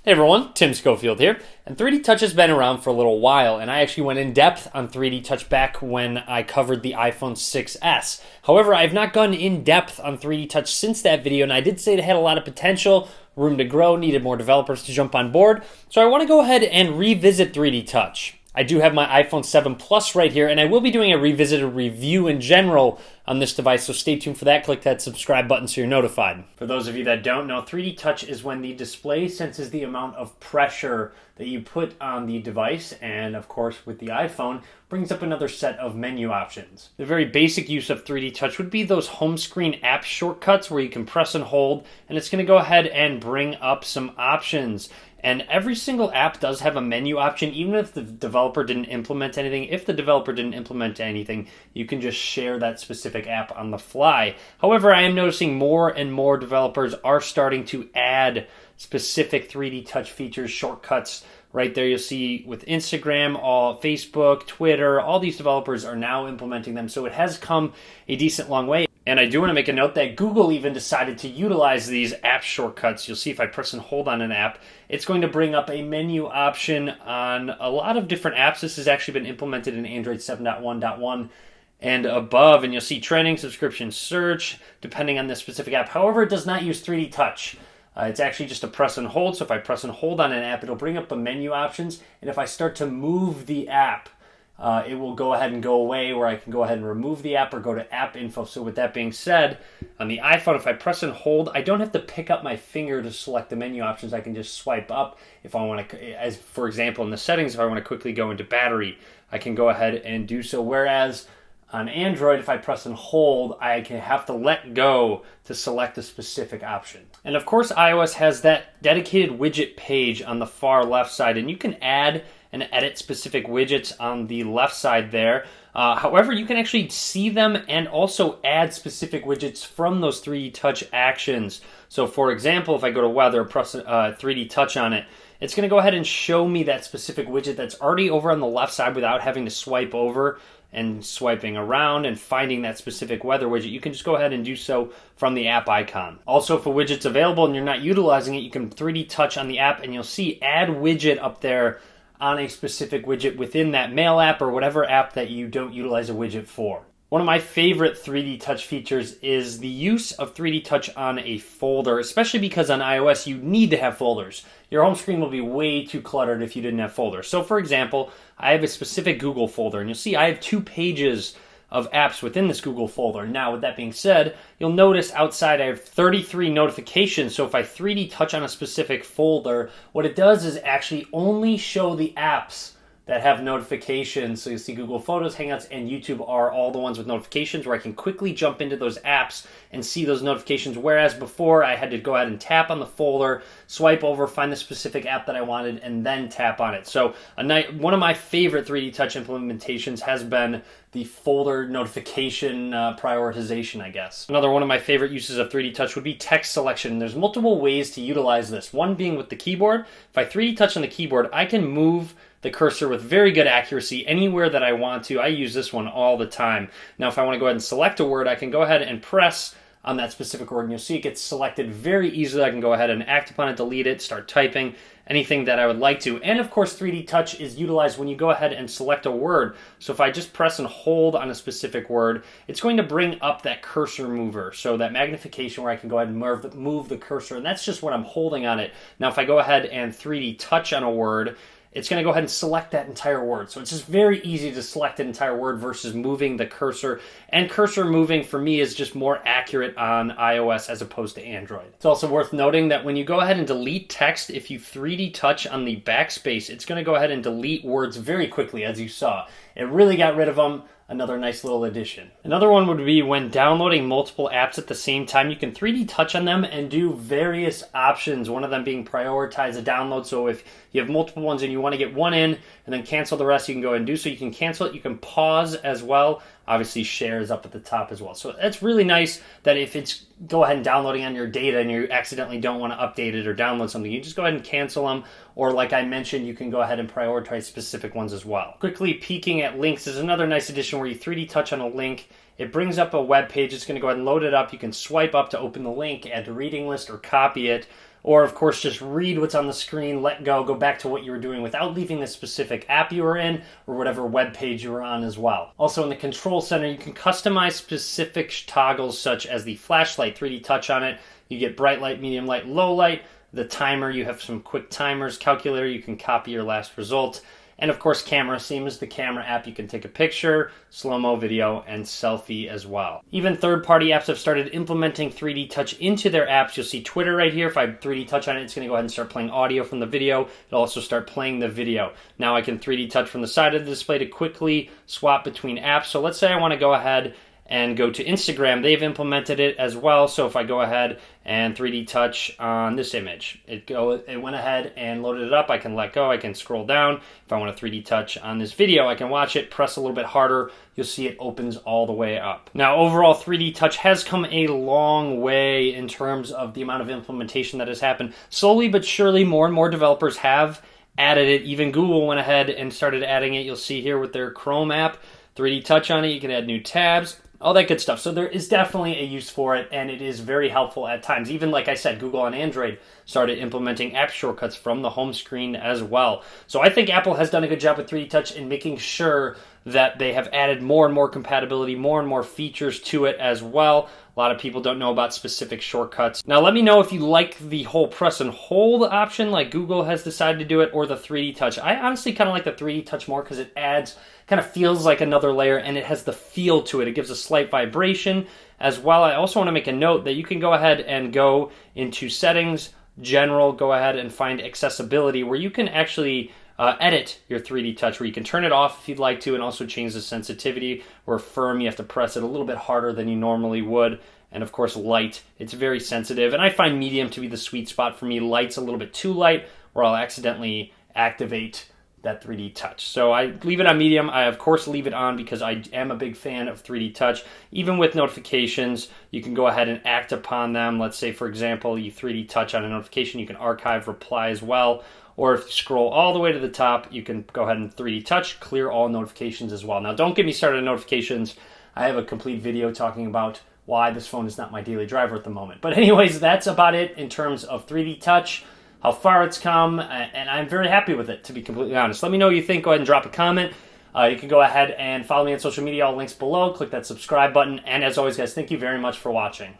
Hey everyone, Tim Schofield here, and 3D Touch has been around for a little while, and I actually went in depth on 3D Touch back when I covered the iPhone 6s. However, I've not gone in depth on 3D Touch since that video, and I did say it had a lot of potential, room to grow, needed more developers to jump on board, so I want to go ahead and revisit 3D Touch. I do have my iPhone 7 Plus right here, and I will be doing a revisited review in general on this device, so stay tuned for that. Click that subscribe button so you're notified. For those of you that don't know, 3D Touch is when the display senses the amount of pressure that you put on the device, and of course with the iPhone, brings up another set of menu options. The very basic use of 3D Touch would be those home screen app shortcuts where you can press and hold, and it's going to go ahead and bring up some options. And every single app does have a menu option, even if the developer didn't implement anything. If the developer didn't implement anything, you can just share that specific app on the fly. However, I am noticing more and more developers are starting to add specific 3D Touch features, shortcuts. Right there you'll see with Instagram, Facebook, Twitter, all these developers are now implementing them. So it has come a decent long way. And I do want to make a note that Google even decided to utilize these app shortcuts. You'll see if I press and hold on an app, it's going to bring up a menu option on a lot of different apps. This has actually been implemented in Android 7.1.1 and above. And you'll see trending, subscription, search, depending on the specific app. However, it does not use 3D Touch. It's actually just a press and hold. So if I press and hold on an app, it'll bring up the menu options. And if I start to move the app, it will go ahead and go away, where I can go ahead and remove the app or go to app info. So with that being said, on the iPhone, if I press and hold, I don't have to pick up my finger to select the menu options. I can just swipe up if I want to, as for example, in the settings, if I want to quickly go into battery, I can go ahead and do so. Whereas on Android, if I press and hold, I can have to let go to select a specific option. And of course, iOS has that dedicated widget page on the far left side, and you can add and edit specific widgets on the left side there. However, you can actually see them and also add specific widgets from those 3D Touch actions. So for example, if I go to weather, press 3D Touch on it, it's going to go ahead and show me that specific widget that's already over on the left side without having to swipe over and swiping around and finding that specific weather widget. You can just go ahead and do so from the app icon. Also, if a widget's available and you're not utilizing it, you can 3D Touch on the app and you'll see add widget up there on a specific widget within that mail app or whatever app that you don't utilize a widget for. One of my favorite 3D Touch features is the use of 3D Touch on a folder, especially because on iOS you need to have folders. Your home screen will be way too cluttered if you didn't have folders. So for example, I have a specific Google folder, and you'll see I have 2 pages of apps within this Google folder. Now, with that being said, you'll notice outside I have 33 notifications. So if I 3D Touch on a specific folder, what it does is actually only show the apps that have notifications. So you see Google Photos, Hangouts, and YouTube are all the ones with notifications where I can quickly jump into those apps and see those notifications, whereas before I had to go ahead and tap on the folder, swipe over, find the specific app that I wanted, and then tap on it. So one of my favorite 3D Touch implementations has been the folder notification prioritization, I guess. Another one of my favorite uses of 3D Touch would be text selection. There's multiple ways to utilize this. One being with the keyboard. If I 3D Touch on the keyboard, I can move the cursor with very good accuracy anywhere that I want to. I use this one all the time. Now, if I want to go ahead and select a word, I can go ahead and press on that specific word, and you'll see it gets selected very easily. I can go ahead and act upon it, delete it, start typing, anything that I would like to. And of course, 3D Touch is utilized when you go ahead and select a word. So if I just press and hold on a specific word, it's going to bring up that cursor mover. So that magnification where I can go ahead and move the cursor, and that's just when I'm holding on it. Now, if I go ahead and 3D Touch on a word, it's going to go ahead and select that entire word. So it's just very easy to select an entire word versus moving the cursor. And cursor moving for me is just more accurate on iOS as opposed to Android. It's also worth noting that when you go ahead and delete text, if you 3D Touch on the backspace, it's going to go ahead and delete words very quickly, as you saw. It really got rid of them. Another nice little addition. Another one would be when downloading multiple apps at the same time, you can 3D Touch on them and do various options, one of them being prioritize a download. So if you have multiple ones and you want to get one in and then cancel the rest, you can go ahead and do so. You can cancel it, you can pause as well. Obviously, share is up at the top as well. So that's really nice that if it's go ahead and downloading on your data and you accidentally don't want to update it or download something, you just go ahead and cancel them. Or like I mentioned, you can go ahead and prioritize specific ones as well. Quickly peeking at links is another nice addition where you 3D Touch on a link. It brings up a web page. It's going to go ahead and load it up. You can swipe up to open the link, add to reading list, or copy it. or of course just read what's on the screen, let go back to what you were doing without leaving the specific app you were in or whatever web page you were on as well. Also in the control center, you can customize specific toggles such as the flashlight, 3D touch on it. You get bright light, medium light, low light. The timer, you have some quick timers, calculator, you can copy your last result. And of course, camera, same as the camera app, you can take a picture, slow-mo video, and selfie as well. Even third-party apps have started implementing 3D touch into their apps. You'll see Twitter right here. If I 3D touch on it, it's going to go ahead and start playing audio from the video. It'll also start playing the video. Now I can 3D touch from the side of the display to quickly swap between apps. So let's say I want to go ahead and go to Instagram. They've implemented it as well. So if I go ahead and 3D touch on this image, it went ahead and loaded it up. I can let go. I can scroll down. If I want to 3D touch on this video, I can watch it, press a little bit harder. You'll see it opens all the way up. Now, overall, 3D touch has come a long way in terms of the amount of implementation that has happened. Slowly but surely, more and more developers have added it. Even Google went ahead and started adding it. You'll see here with their Chrome app, 3D touch on it. You can add new tabs, all that good stuff. So there is definitely a use for it, and it is very helpful at times. Even like I said, Google on Android started implementing app shortcuts from the home screen as well. So I think Apple has done a good job with 3D touch in making sure that they have added more and more compatibility, more and more features to it as well. A lot of people don't know about specific shortcuts. Now let me know if you like the whole press and hold option like Google has decided to do it, or the 3D touch. I honestly kind of like the 3D touch more because it adds, kind of feels like another layer, and it has the feel to it. It gives a slight vibration as well. I also want to make a note that you can go ahead and go into settings, general, go ahead and find accessibility, where you can actually edit your 3D touch, where you can turn it off if you'd like to, and also change the sensitivity. Where firm, you have to press it a little bit harder than you normally would. And of course, light, it's very sensitive. And I find medium to be the sweet spot for me. Light's a little bit too light, or I'll accidentally activate that 3D touch. So I leave it on medium. I of course leave it on because I am a big fan of 3D touch. Even with notifications, you can go ahead and act upon them. Let's say, for example, you 3D touch on a notification, you can archive reply as well. Or if you scroll all the way to the top, you can go ahead and 3D touch, clear all notifications as well. Now, don't get me started on notifications. I have a complete video talking about why this phone is not my daily driver at the moment. But anyways, that's about it in terms of 3D touch, how far it's come, and I'm very happy with it, to be completely honest. Let me know what you think. Go ahead and drop a comment. You can go ahead and follow me on social media. All links below. Click that subscribe button. And as always, guys, thank you very much for watching.